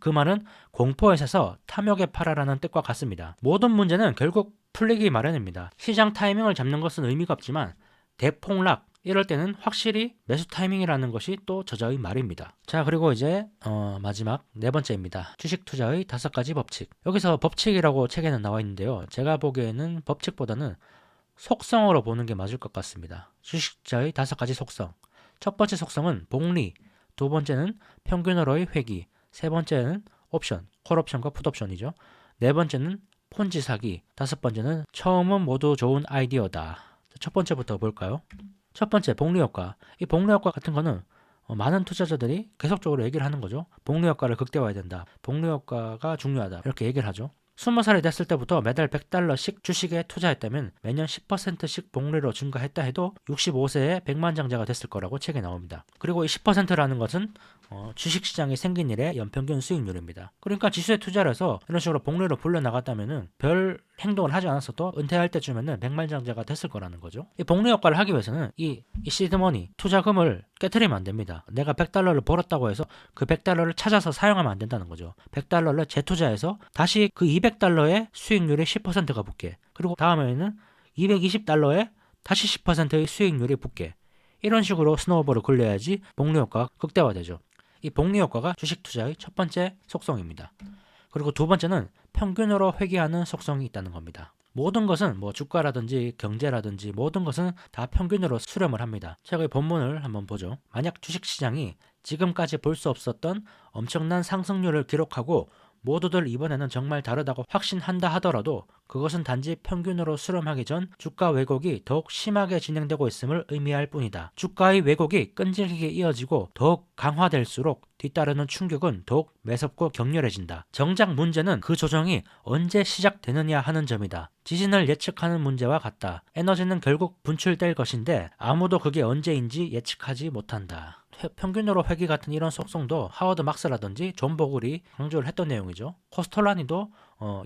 그 말은 공포에 사서 탐욕에 팔아라는 뜻과 같습니다. 모든 문제는 결국 풀리기 마련입니다. 시장 타이밍을 잡는 것은 의미가 없지만 대폭락 이럴 때는 확실히 매수 타이밍이라는 것이 또 저자의 말입니다. 자, 그리고 이제 마지막 네 번째입니다. 주식 투자의 5가지 법칙. 여기서 법칙이라고 책에는 나와 있는데요. 제가 보기에는 법칙보다는 속성으로 보는 게 맞을 것 같습니다. 주식 투자의 5가지 속성. 첫 번째 속성은 복리, 두 번째는 평균으로의 회귀, 세 번째는 옵션, 콜옵션과 풋옵션이죠. 네 번째는 폰지 사기, 다섯 번째는 처음은 모두 좋은 아이디어다. 첫 번째부터 볼까요? 첫 번째, 복리 효과. 이 복리 효과 같은 거는 많은 투자자들이 계속적으로 얘기를 하는 거죠. 복리 효과를 극대화해야 된다. 복리 효과가 중요하다. 이렇게 얘기를 하죠. 20살이 됐을 때부터 매달 $100씩 주식에 투자했다면 매년 10%씩 복리로 증가했다 해도 65세에 백만장자가 됐을 거라고 책에 나옵니다. 그리고 이 10%라는 것은 주식시장이 생긴 일의 연평균 수익률입니다. 그러니까 지수에 투자를 해서 이런 식으로 복리로 불려나갔다면 별 행동을 하지 않았어도 은퇴할 때쯤에는 백만장자가 됐을 거라는 거죠. 이 복리 효과를 하기 위해서는 이 시드머니, 투자금을 깨트리면 안 됩니다. 내가 $100를 벌었다고 해서 그 $100를 찾아서 사용하면 안 된다는 거죠. $100를 재투자해서 다시 그 $200의 수익률이 10%가 붙게, 그리고 다음에는 $220에 다시 10%의 수익률이 붙게, 이런 식으로 스노우볼을 굴려야지 복리 효과가 극대화되죠. 이 복리 효과가 주식 투자의 첫 번째 속성입니다. 그리고 두 번째는 평균으로 회귀하는 속성이 있다는 겁니다. 모든 것은 주가라든지 경제라든지 모든 것은 다 평균으로 수렴을 합니다. 제가 본문을 한번 보죠. 만약 주식시장이 지금까지 볼 수 없었던 엄청난 상승률을 기록하고 모두들 이번에는 정말 다르다고 확신한다 하더라도 그것은 단지 평균으로 수렴하기 전 주가 왜곡이 더욱 심하게 진행되고 있음을 의미할 뿐이다. 주가의 왜곡이 끈질기게 이어지고 더욱 강화될수록 뒤따르는 충격은 더욱 매섭고 격렬해진다. 정작 문제는 그 조정이 언제 시작되느냐 하는 점이다. 지진을 예측하는 문제와 같다. 에너지는 결국 분출될 것인데 아무도 그게 언제인지 예측하지 못한다. 평균으로 회귀 같은 이런 속성도 하워드 막스라든지 존 보글이 강조를 했던 내용이죠. 코스톨라니도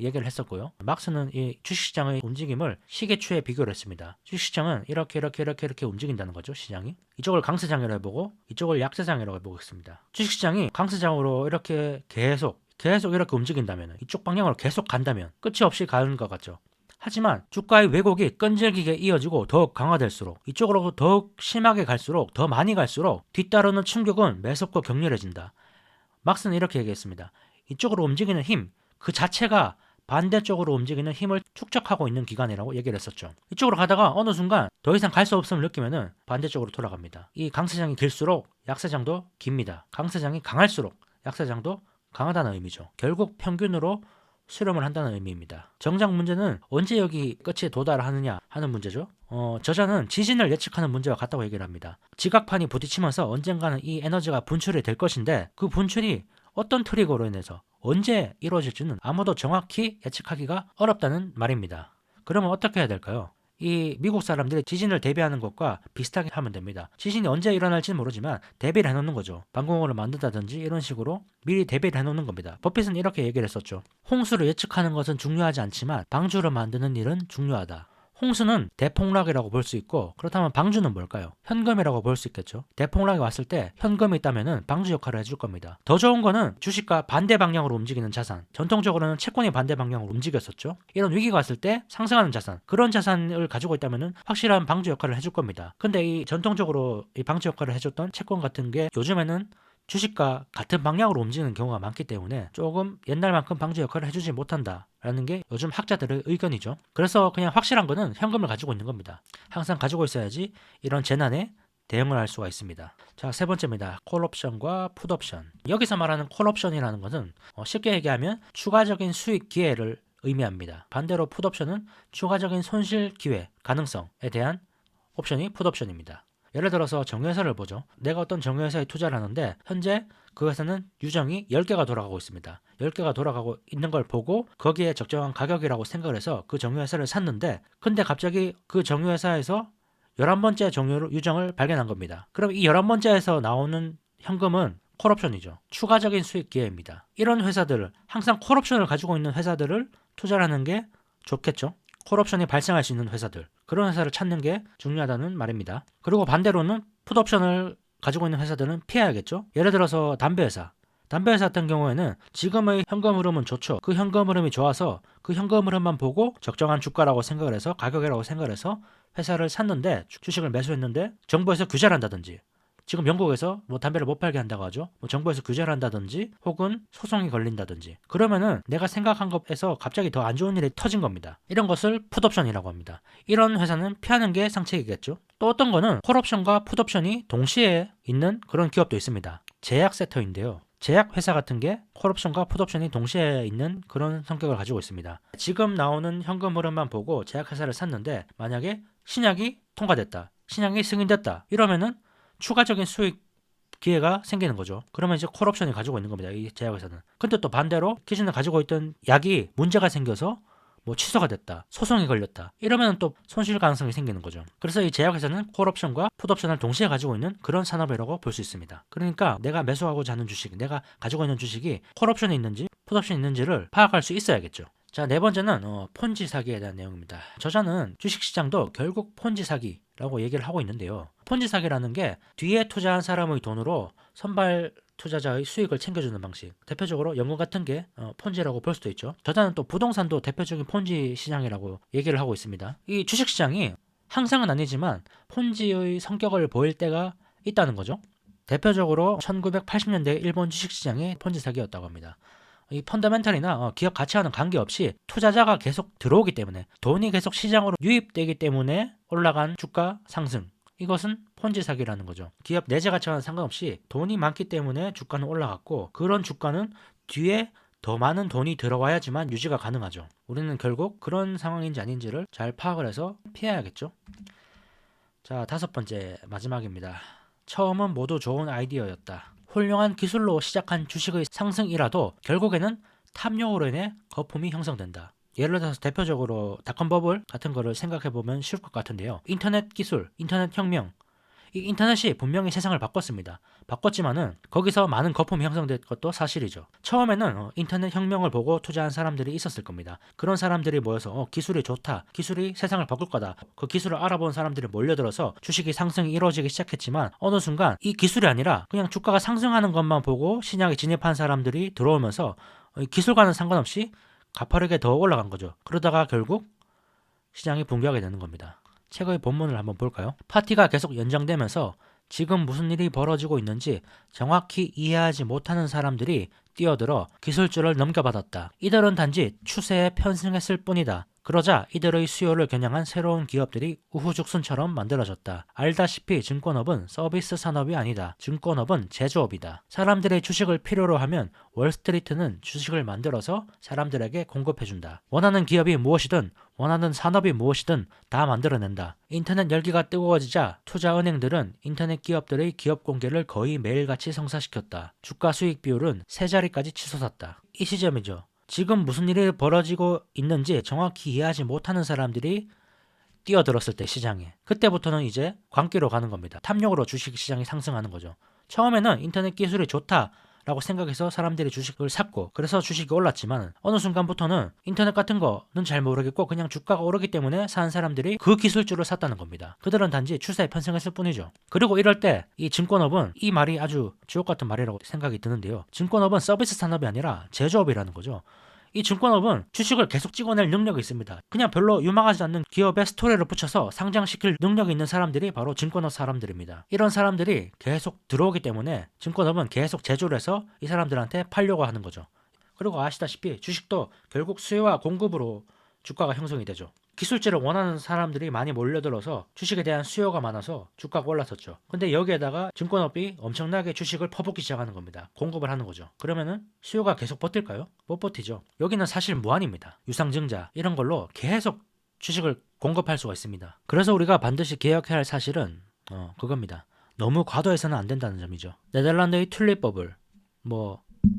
얘기를 했었고요. 막스는 이 주식시장의 움직임을 시계추에 비교를 했습니다. 주식시장은 이렇게 움직인다는 거죠. 시장이. 이쪽을 강세장이라고 해보고 이쪽을 약세장이라고 해보겠습니다. 주식시장이 강세장으로 이렇게 계속 이렇게 움직인다면, 이쪽 방향으로 계속 간다면 끝이 없이 가는 것 같죠. 하지만 주가의 왜곡이 끈질기게 이어지고 더욱 강화될수록, 이쪽으로 더욱 심하게 갈수록, 더 많이 갈수록 뒤따르는 충격은 매섭고 격렬해진다. 막스는 이렇게 얘기했습니다. 이쪽으로 움직이는 힘, 그 자체가 반대쪽으로 움직이는 힘을 축적하고 있는 기간이라고 얘기를 했었죠. 이쪽으로 가다가 어느 순간 더 이상 갈 수 없음을 느끼면은 반대쪽으로 돌아갑니다. 이 강세장이 길수록 약세장도 깁니다. 강세장이 강할수록 약세장도 강하다는 의미죠. 결국 평균으로 수렴을 한다는 의미입니다. 정작 문제는 언제 여기 끝에 도달하느냐 하는 문제죠. 저자는 지진을 예측하는 문제와 같다고 얘기를 합니다. 지각판이 부딪히면서 언젠가는 이 에너지가 분출이 될 것인데 그 분출이 어떤 트리거로 인해서 언제 이루어질지는 아무도 정확히 예측하기가 어렵다는 말입니다. 그러면 어떻게 해야 될까요? 이 미국 사람들이 지진을 대비하는 것과 비슷하게 하면 됩니다. 지진이 언제 일어날지는 모르지만 대비를 해놓는 거죠. 방공호를 만든다든지 이런 식으로 미리 대비를 해놓는 겁니다. 버핏은 이렇게 얘기를 했었죠. 홍수를 예측하는 것은 중요하지 않지만 방주를 만드는 일은 중요하다. 홍수는 대폭락이라고 볼 수 있고, 그렇다면 방주는 뭘까요? 현금이라고 볼 수 있겠죠. 대폭락이 왔을 때 현금이 있다면 방주 역할을 해줄 겁니다. 더 좋은 거는 주식과 반대 방향으로 움직이는 자산, 전통적으로는 채권이 반대 방향으로 움직였었죠. 이런 위기가 왔을 때 상승하는 자산, 그런 자산을 가지고 있다면 확실한 방주 역할을 해줄 겁니다. 근데 이 전통적으로 이 방주 역할을 해줬던 채권 같은 게 요즘에는 주식과 같은 방향으로 움직이는 경우가 많기 때문에 조금 옛날만큼 방주 역할을 해주지 못한다라는 게 요즘 학자들의 의견이죠. 그래서 그냥 확실한 거는 현금을 가지고 있는 겁니다. 항상 가지고 있어야지 이런 재난에 대응을 할 수가 있습니다. 자, 세 번째입니다. 콜옵션과 풋옵션. 여기서 말하는 콜옵션이라는 것은 쉽게 얘기하면 추가적인 수익 기회를 의미합니다. 반대로 풋옵션은 추가적인 손실 기회, 가능성에 대한 옵션이 풋옵션입니다. 예를 들어서 정유회사를 보죠. 내가 어떤 정유회사에 투자를 하는데 현재 그 회사는 유정이 10개가 돌아가고 있습니다. 10개가 돌아가고 있는 걸 보고 거기에 적정한 가격이라고 생각을 해서 그 정유회사를 샀는데, 근데 갑자기 그 정유회사에서 11번째 유정을 발견한 겁니다. 그럼 이 11번째에서 나오는 현금은 콜옵션이죠. 추가적인 수익 기회입니다. 이런 회사들을, 항상 콜옵션을 가지고 있는 회사들을 투자를 하는 게 좋겠죠. 콜옵션이 발생할 수 있는 회사들, 그런 회사를 찾는 게 중요하다는 말입니다. 그리고 반대로는 풋옵션을 가지고 있는 회사들은 피해야겠죠. 예를 들어서 담배회사, 담배 회사 같은 경우에는 지금의 현금 흐름은 좋죠. 그 현금 흐름이 좋아서 그 현금 흐름만 보고 적정한 주가라고 생각을 해서 가격이라고 생각을 해서 회사를 샀는데 주식을 매수했는데 정부에서 규제를 한다든지 지금 영국에서 뭐 담배를 못 팔게 한다고 하죠. 뭐 정부에서 규제를 한다든지 혹은 소송이 걸린다든지 그러면은 내가 생각한 것에서 갑자기 더 안 좋은 일이 터진 겁니다. 이런 것을 풋옵션이라고 합니다. 이런 회사는 피하는 게 상책이겠죠. 또 어떤 거는 콜옵션과 풋옵션이 동시에 있는 그런 기업도 있습니다. 제약 섹터인데요. 제약 회사 같은 게 콜옵션과 풋옵션이 동시에 있는 그런 성격을 가지고 있습니다. 지금 나오는 현금 흐름만 보고 제약 회사를 샀는데 만약에 신약이 통과됐다. 신약이 승인됐다. 이러면은 추가적인 수익 기회가 생기는 거죠. 그러면 이제 콜옵션이 가지고 있는 겁니다. 이 제약회사는. 근데 또 반대로 기존에 가지고 있던 약이 문제가 생겨서 뭐 취소가 됐다. 소송이 걸렸다. 이러면 또 손실 가능성이 생기는 거죠. 그래서 이 제약회사는 콜옵션과 풋옵션을 동시에 가지고 있는 그런 산업이라고 볼 수 있습니다. 그러니까 내가 매수하고자 하는 주식, 내가 가지고 있는 주식이 콜옵션이 있는지 풋옵션이 있는지를 파악할 수 있어야겠죠. 자, 네 번째는 폰지 사기에 대한 내용입니다. 저자는 주식시장도 결국 폰지 사기라고 얘기를 하고 있는데요. 폰지 사기라는 게 뒤에 투자한 사람의 돈으로 선발 투자자의 수익을 챙겨주는 방식. 대표적으로 연금 같은 게 폰지라고 볼 수도 있죠. 저자는 또 부동산도 대표적인 폰지 시장이라고 얘기를 하고 있습니다. 이 주식시장이 항상은 아니지만 폰지의 성격을 보일 때가 있다는 거죠. 대표적으로 1980년대 일본 주식시장이 폰지 사기였다고 합니다. 이 펀더멘털이나 기업 가치와는 관계없이 투자자가 계속 들어오기 때문에 돈이 계속 시장으로 유입되기 때문에 올라간 주가 상승. 이것은 폰지 사기라는 거죠. 기업 내재 가치와는 상관없이 돈이 많기 때문에 주가는 올라갔고 그런 주가는 뒤에 더 많은 돈이 들어와야지만 유지가 가능하죠. 우리는 결국 그런 상황인지 아닌지를 잘 파악을 해서 피해야겠죠. 자, 다섯 번째 마지막입니다. 처음은 모두 좋은 아이디어였다. 훌륭한 기술로 시작한 주식의 상승이라도 결국에는 탐욕으로 인해 거품이 형성된다. 예를 들어서 대표적으로 닷컴 버블 같은 거를 생각해보면 쉬울 것 같은데요. 인터넷 기술, 인터넷 혁명, 이 인터넷이 분명히 세상을 바꿨습니다. 바꿨지만은 거기서 많은 거품이 형성된 것도 사실이죠. 처음에는 인터넷 혁명을 보고 투자한 사람들이 있었을 겁니다. 그런 사람들이 모여서 기술이 좋다, 기술이 세상을 바꿀 거다. 그 기술을 알아본 사람들이 몰려들어서 주식이 상승이 이루어지기 시작했지만 어느 순간 이 기술이 아니라 그냥 주가가 상승하는 것만 보고 시장에 진입한 사람들이 들어오면서 기술과는 상관없이 가파르게 더 올라간 거죠. 그러다가 결국 시장이 붕괴하게 되는 겁니다. 책의 본문을 한번 볼까요? 파티가 계속 연장되면서 지금 무슨 일이 벌어지고 있는지 정확히 이해하지 못하는 사람들이 뛰어들어 기술주를 넘겨받았다. 이들은 단지 추세에 편승했을 뿐이다. 그러자 이들의 수요를 겨냥한 새로운 기업들이 우후죽순처럼 만들어졌다. 알다시피 증권업은 서비스 산업이 아니다. 증권업은 제조업이다. 사람들의 주식을 필요로 하면 월스트리트는 주식을 만들어서 사람들에게 공급해준다. 원하는 기업이 무엇이든 원하는 산업이 무엇이든 다 만들어낸다. 인터넷 열기가 뜨거워지자 투자은행들은 인터넷 기업들의 기업 공개를 거의 매일같이 성사시켰다. 주가 수익 비율은 세 자리까지 치솟았다. 이 시점이죠. 지금 무슨 일이 벌어지고 있는지 정확히 이해하지 못하는 사람들이 뛰어들었을 때 시장에 그때부터는 이제 광기로 가는 겁니다. 탐욕으로 주식시장이 상승하는 거죠. 처음에는 인터넷 기술이 좋다라고 생각해서 사람들이 주식을 샀고 그래서 주식이 올랐지만 어느 순간부터는 인터넷 같은 거는 잘 모르겠고 그냥 주가가 오르기 때문에 산 사람들이 그 기술주를 샀다는 겁니다. 그들은 단지 추세에 편승했을 뿐이죠. 그리고 이럴 때 이 증권업은 이 말이 아주 주옥 같은 말이라고 생각이 드는데요. 증권업은 서비스 산업이 아니라 제조업이라는 거죠. 이 증권업은 주식을 계속 찍어낼 능력이 있습니다. 그냥 별로 유망하지 않는 기업에 스토리를 붙여서 상장시킬 능력이 있는 사람들이 바로 증권업 사람들입니다. 이런 사람들이 계속 들어오기 때문에 증권업은 계속 제조를 해서 이 사람들한테 팔려고 하는 거죠. 그리고 아시다시피 주식도 결국 수요와 공급으로 주가가 형성이 되죠. 기술주를 원하는 사람들이 많이 몰려들어서 주식에 대한 수요가 많아서 주가가 올랐었죠. 근데 여기에다가 증권업이 엄청나게 주식을 퍼붓기 시작하는 겁니다. 공급을 하는 거죠. 그러면은 수요가 계속 버틸까요? 못 버티죠. 여기는 사실 무한입니다. 유상증자 이런 걸로 계속 주식을 공급할 수가 있습니다. 그래서 우리가 반드시 기억해야 할 사실은 그겁니다. 너무 과도해서는 안 된다는 점이죠. 네덜란드의 튤립 버블,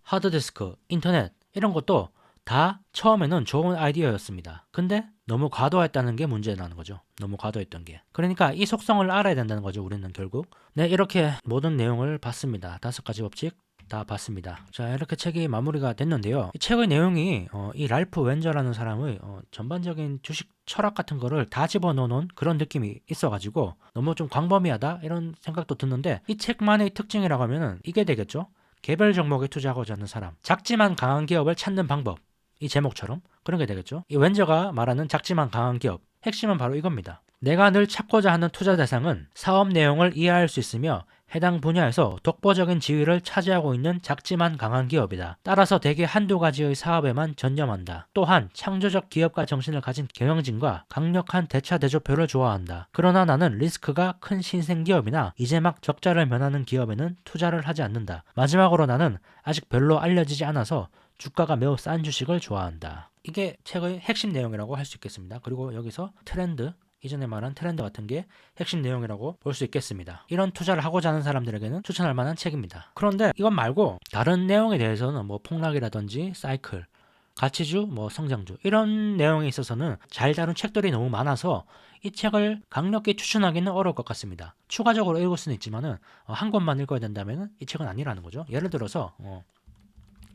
하드디스크, 인터넷 이런 것도 다 처음에는 좋은 아이디어였습니다. 근데 너무 과도했다는 게 문제라는 거죠. 너무 과도했던 게. 그러니까 이 속성을 알아야 된다는 거죠. 우리는 결국. 네, 이렇게 모든 내용을 봤습니다. 5가지 법칙 다 봤습니다. 자, 이렇게 책이 마무리가 됐는데요. 이 책의 내용이 이 랄프 웬저라는 사람의 전반적인 주식 철학 같은 거를 다 집어넣어놓은 그런 느낌이 있어가지고 너무 좀 광범위하다 이런 생각도 드는데 이 책만의 특징이라고 하면은 이게 되겠죠. 개별 종목에 투자하고자 하는 사람, 작지만 강한 기업을 찾는 방법, 이 제목처럼 그런 게 되겠죠. 이 웬저가 말하는 작지만 강한 기업, 핵심은 바로 이겁니다. 내가 늘 찾고자 하는 투자 대상은 사업 내용을 이해할 수 있으며 해당 분야에서 독보적인 지위를 차지하고 있는 작지만 강한 기업이다. 따라서 대개 한두 가지의 사업에만 전념한다. 또한 창조적 기업가 정신을 가진 경영진과 강력한 대차 대조표를 좋아한다. 그러나 나는 리스크가 큰 신생기업이나 이제 막 적자를 면하는 기업에는 투자를 하지 않는다. 마지막으로 나는 아직 별로 알려지지 않아서 주가가 매우 싼 주식을 좋아한다. 이게 책의 핵심 내용이라고 할 수 있겠습니다. 그리고 여기서 트렌드, 이전에 말한 트렌드 같은 게 핵심 내용이라고 볼 수 있겠습니다. 이런 투자를 하고자 하는 사람들에게는 추천할 만한 책입니다. 그런데 이것 말고 다른 내용에 대해서는 뭐 폭락이라든지 사이클, 가치주, 뭐 성장주 이런 내용에 있어서는 잘 다룬 책들이 너무 많아서 이 책을 강력히 추천하기는 어려울 것 같습니다. 추가적으로 읽을 수는 있지만은 한 권만 읽어야 된다면 이 책은 아니라는 거죠. 예를 들어서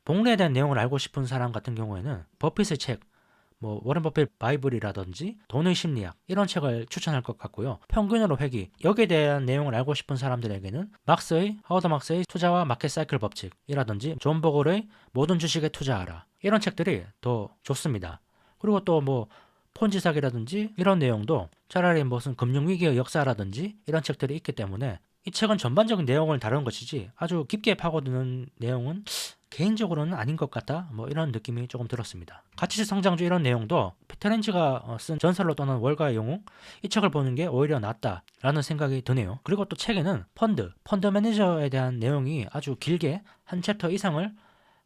복리에 대한 내용을 알고 싶은 사람 같은 경우에는 버핏의 책, 뭐 워렌 버핏 바이블이라든지 돈의 심리학 이런 책을 추천할 것 같고요. 평균으로 회귀, 여기에 대한 내용을 알고 싶은 사람들에게는 하워드 막스의 투자와 마켓 사이클 법칙이라든지 존 보글의 모든 주식에 투자하라, 이런 책들이 더 좋습니다. 그리고 또 뭐 폰지 사기라든지 이런 내용도 차라리 무슨 금융위기의 역사라든지 이런 책들이 있기 때문에 이 책은 전반적인 내용을 다루는 것이지 아주 깊게 파고드는 내용은 개인적으로는 아닌 것 같다, 뭐 이런 느낌이 조금 들었습니다. 가치주 성장주 이런 내용도 피터 렌치가 쓴 전설로 떠난 월가의 영웅, 이 책을 보는 게 오히려 낫다라는 생각이 드네요. 그리고 또 책에는 펀드 매니저에 대한 내용이 아주 길게 한 챕터 이상을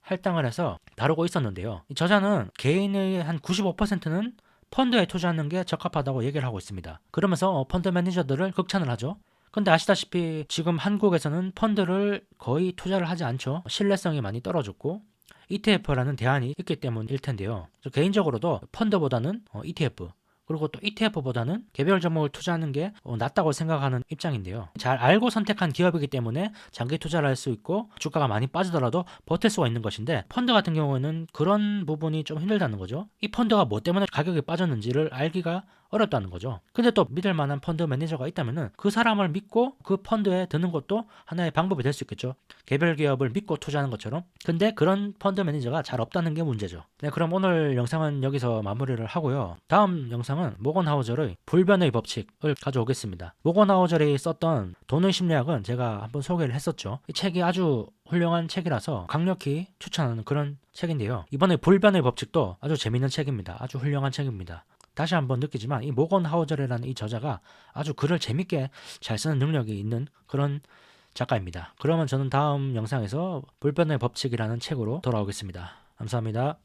할당을 해서 다루고 있었는데요. 이 저자는 개인의 한 95%는 펀드에 투자하는 게 적합하다고 얘기를 하고 있습니다. 그러면서 펀드 매니저들을 극찬을 하죠. 근데 아시다시피 지금 한국에서는 펀드를 거의 투자를 하지 않죠. 신뢰성이 많이 떨어졌고 ETF라는 대안이 있기 때문일 텐데요. 개인적으로도 펀드보다는 ETF, 그리고 또 ETF보다는 개별 종목을 투자하는 게 낫다고 생각하는 입장인데요. 잘 알고 선택한 기업이기 때문에 장기 투자를 할 수 있고 주가가 많이 빠지더라도 버틸 수가 있는 것인데, 펀드 같은 경우에는 그런 부분이 좀 힘들다는 거죠. 이 펀드가 뭐 때문에 가격이 빠졌는지를 알기가 어렵다는 거죠. 근데 또 믿을 만한 펀드 매니저가 있다면은 그 사람을 믿고 그 펀드에 드는 것도 하나의 방법이 될 수 있겠죠. 개별 기업을 믿고 투자하는 것처럼. 근데 그런 펀드 매니저가 잘 없다는 게 문제죠. 네, 그럼 오늘 영상은 여기서 마무리를 하고요. 다음 영상은 모건 하우저의 불변의 법칙을 가져오겠습니다. 모건 하우저이 썼던 돈의 심리학은 제가 한번 소개를 했었죠. 이 책이 아주 훌륭한 책이라서 강력히 추천하는 그런 책인데요. 이번에 불변의 법칙도 아주 재밌는 책입니다. 아주 훌륭한 책입니다. 다시 한번 느끼지만 이 모건 하우저라는 이 저자가 아주 글을 재밌게 잘 쓰는 능력이 있는 그런 작가입니다. 그러면 저는 다음 영상에서 불변의 법칙이라는 책으로 돌아오겠습니다. 감사합니다.